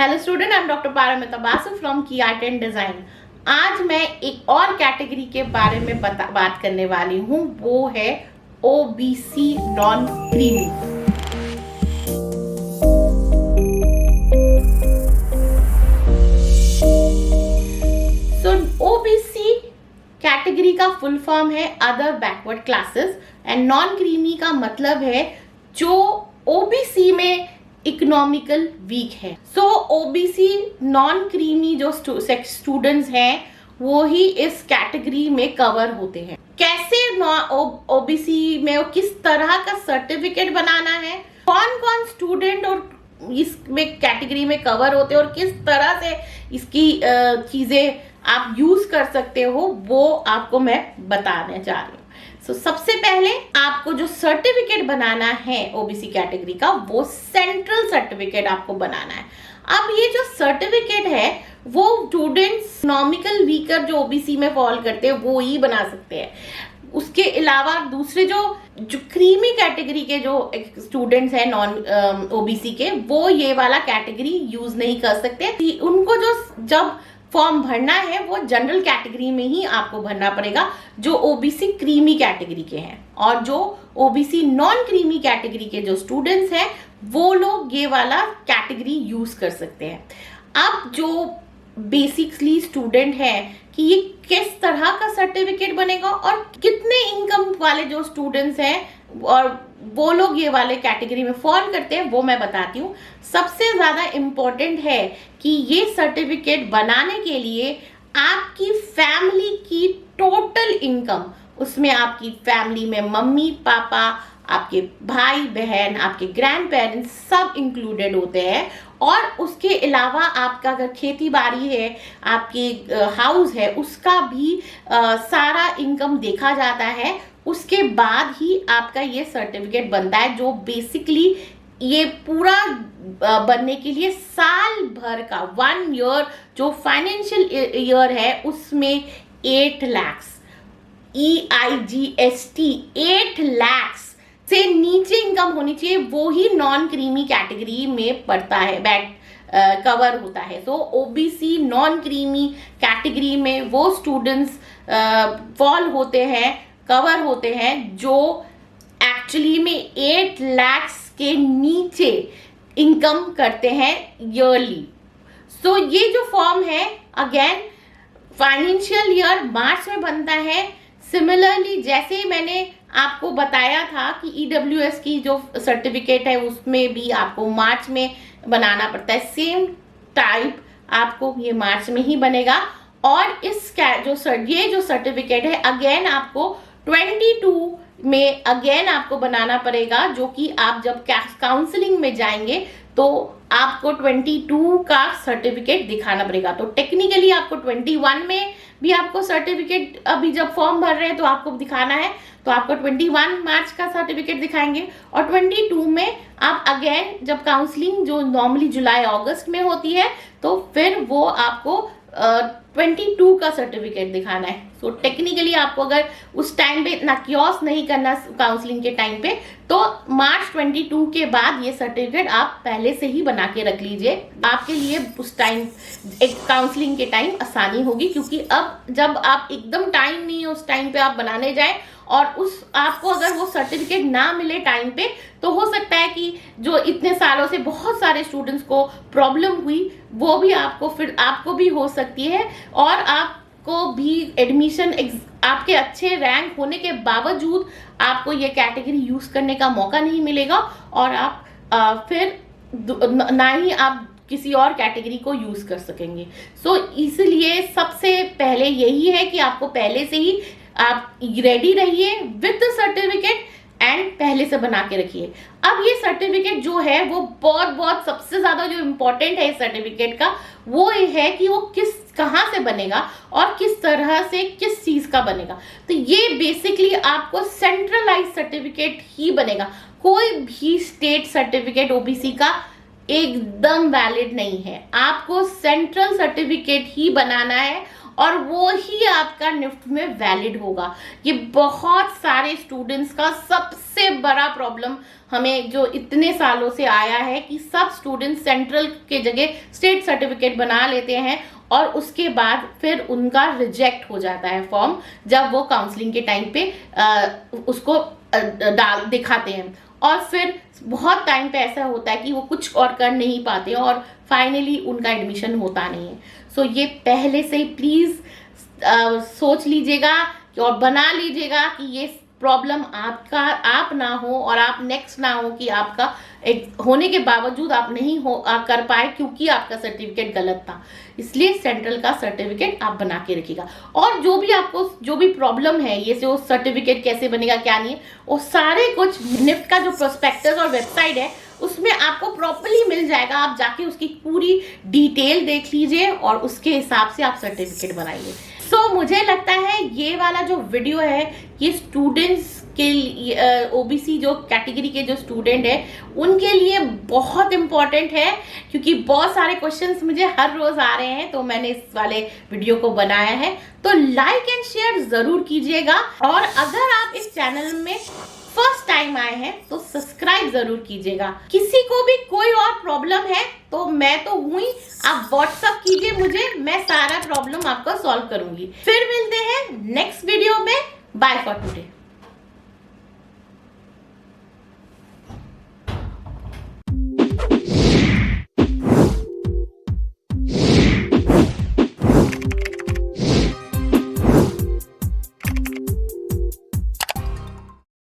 Hello student, I am doctor Paramita Basu from की art and design. आज मैं एक और कैटेगरी के बारे में बात करने वाली हूँ, वो है ओबीसी नॉन क्रीमी। सो ओबीसी कैटेगरी का फुल फॉर्म है other backward classes and non creamy का मतलब है जो ओबीसी में इकोनॉमिकल वीक है। सो ओबीसी नॉन क्रीमी जो स्टूडेंट्स हैं वो ही इस कैटेगरी में कवर होते हैं। कैसे ओबीसी में किस तरह का सर्टिफिकेट बनाना है, कौन कौन स्टूडेंट और इसमें कैटेगरी में कवर होते हैं और किस तरह से इसकी चीजें आप यूज कर सकते हो, वो आपको मैं बताने जा रही हूँ। सबसे पहले आपको जो सर्टिफिकेट बनाना है ओबीसी कैटेगरी का, वो सेंट्रल सर्टिफिकेट आपको बनाना है। अब ये जो सर्टिफिकेट है वो स्टूडेंट्स इकोनॉमिकल वीकर जो ओबीसी में फॉल करते हैं वो ही बना सकते हैं। उसके अलावा दूसरे जो क्रीमी कैटेगरी के जो स्टूडेंट्स हैं नॉन ओबीसी के, वो ये वाला कैटेगरी यूज नहीं कर सकते। उनको जो जब फॉर्म भरना है वो जनरल कैटेगरी में ही आपको भरना पड़ेगा जो ओबीसी क्रीमी कैटेगरी के हैं, और जो ओबीसी नॉन क्रीमी कैटेगरी के जो स्टूडेंट्स हैं वो लोग ये वाला कैटेगरी यूज कर सकते हैं। अब जो बेसिकली स्टूडेंट है कि ये किस तरह का सर्टिफिकेट बनेगा और कितने इनकम वाले जो स्टूडेंट्स हैं और वो लोग ये वाले कैटेगरी में फॉल करते हैं वो मैं बताती हूँ। सबसे ज्यादा इम्पोर्टेंट है कि ये सर्टिफिकेट बनाने के लिए आपकी फैमिली की टोटल इनकम, उसमें आपकी फैमिली में मम्मी पापा, आपके भाई बहन, आपके ग्रैंड पेरेंट्स सब इंक्लूडेड होते हैं, और उसके अलावा आपका अगर खेती बाड़ी है, आपके हाउस है, उसका भी सारा इनकम देखा जाता है। उसके बाद ही आपका ये सर्टिफिकेट बनता है, जो बेसिकली ये पूरा बनने के लिए साल भर का 1 ईयर जो फाइनेंशियल ईयर है उसमें 8 लाख EIGST 8 लाख से नीचे इनकम होनी चाहिए, वो ही नॉन क्रीमी कैटेगरी में पड़ता है, कवर होता है। तो ओबीसी नॉन क्रीमी कैटेगरी में वो स्टूडेंट्स फॉल होते हैं, कवर होते हैं जो एक्चुअली में 8 लाख के नीचे इनकम करते हैं ईयरली। सो ये जो फॉर्म है अगेन फाइनेंशियल ईयर मार्च में बनता है। सिमिलरली जैसे मैंने आपको बताया था कि ईडब्ल्यूएस की जो सर्टिफिकेट है उसमें भी आपको मार्च में बनाना पड़ता है, सेम टाइप आपको ये मार्च में ही बनेगा। और इस ये जो सर्टिफिकेट है अगेन आपको 22 में अगेन आपको बनाना पड़ेगा, जो कि आप जब काउंसलिंग में जाएंगे तो आपको 22 का सर्टिफिकेट दिखाना पड़ेगा। तो टेक्निकली आपको 21 में भी आपको सर्टिफिकेट, अभी जब फॉर्म भर रहे हैं तो आपको दिखाना है, तो आपको 21 मार्च का सर्टिफिकेट दिखाएंगे। और 22 में आप अगेन जब काउंसलिंग जो नॉर्मली जुलाई अगस्त में होती है तो फिर वो आपको 22 का सर्टिफिकेट दिखाना है। सो टेक्निकली आपको अगर उस टाइम पे इतना क्योस नहीं करना काउंसलिंग के टाइम पे, तो मार्च 22 के बाद ये सर्टिफिकेट आप पहले से ही बना के रख लीजिए, आपके लिए उस टाइम एक काउंसलिंग के टाइम आसानी होगी। क्योंकि अब जब आप एकदम टाइम नहीं है उस टाइम पे आप बनाने जाए और उस आपको अगर वो सर्टिफिकेट ना मिले टाइम पे, तो हो सकता है कि जो इतने सालों से बहुत सारे स्टूडेंट्स को प्रॉब्लम हुई वो भी आपको भी हो सकती है, और आपको भी एडमिशन आपके अच्छे रैंक होने के बावजूद आपको ये कैटेगरी यूज करने का मौका नहीं मिलेगा, और आप फिर ना ही आप किसी और कैटेगरी को यूज कर सकेंगे। सो इसलिए सबसे पहले यही है कि आपको पहले से ही आप रेडी रहिए विद सर्टिफिकेट एंड पहले से बना के रखिए। अब ये सर्टिफिकेट जो है वो बहुत सबसे ज्यादा जो इम्पोर्टेंट है इस सर्टिफिकेट का, वो ये है कि वो कहाँ से बनेगा और किस तरह से किस चीज का बनेगा। तो ये बेसिकली आपको सेंट्रलाइज सर्टिफिकेट ही बनेगा, कोई भी स्टेट सर्टिफिकेट ओबीसी का एकदम वैलिड नहीं है। आपको सेंट्रल सर्टिफिकेट ही बनाना है और वो ही आपका निफ्ट में वैलिड होगा। ये बहुत सारे स्टूडेंट्स का सबसे बड़ा प्रॉब्लम हमें जो इतने सालों से आया है कि सब स्टूडेंट्स सेंट्रल के जगह स्टेट सर्टिफिकेट बना लेते हैं और उसके बाद फिर उनका रिजेक्ट हो जाता है फॉर्म, जब वो काउंसलिंग के टाइम पे उसको डाल दिखाते हैं और फिर बहुत टाइम पे ऐसा होता है कि वो कुछ और कर नहीं पाते और फाइनली उनका एडमिशन होता नहीं है। सो ये पहले से ही प्लीज सोच लीजिएगा और बना लीजिएगा कि ये प्रॉब्लम आप ना हो और आप नेक्स्ट ना हो कि आपका एक होने के बावजूद आप नहीं कर पाए क्योंकि आपका सर्टिफिकेट गलत था। इसलिए सेंट्रल का सर्टिफिकेट आप बना के रखिएगा। और जो भी आपको जो भी प्रॉब्लम है ये से वो सर्टिफिकेट कैसे बनेगा क्या नहीं है, वो सारे कुछ निफ्ट का जो प्रोस्पेक्टस और वेबसाइट है उसमें आपको प्रॉपर्ली मिल जाएगा। आप जाके उसकी पूरी डिटेल देख लीजिए और उसके हिसाब से आप सर्टिफिकेट बनाइए। सो मुझे लगता है ये वाला जो वीडियो है ये स्टूडेंट्स के लिए, ओबीसी जो कैटेगरी के जो स्टूडेंट है उनके लिए बहुत इम्पॉर्टेंट है क्योंकि बहुत सारे क्वेश्चंस मुझे हर रोज आ रहे हैं, तो मैंने इस वाले वीडियो को बनाया है। तो लाइक एंड शेयर जरूर कीजिएगा और अगर आप इस चैनल में फर्स्ट टाइम आए हैं तो सब्सक्राइब जरूर कीजिएगा। किसी को भी कोई और प्रॉब्लम है तो मैं तो हुई, आप व्हाट्सएप कीजिए मुझे, मैं सारा प्रॉब्लम आपका सॉल्व करूंगी। फिर मिलते हैं नेक्स्ट वीडियो में। Bye for today.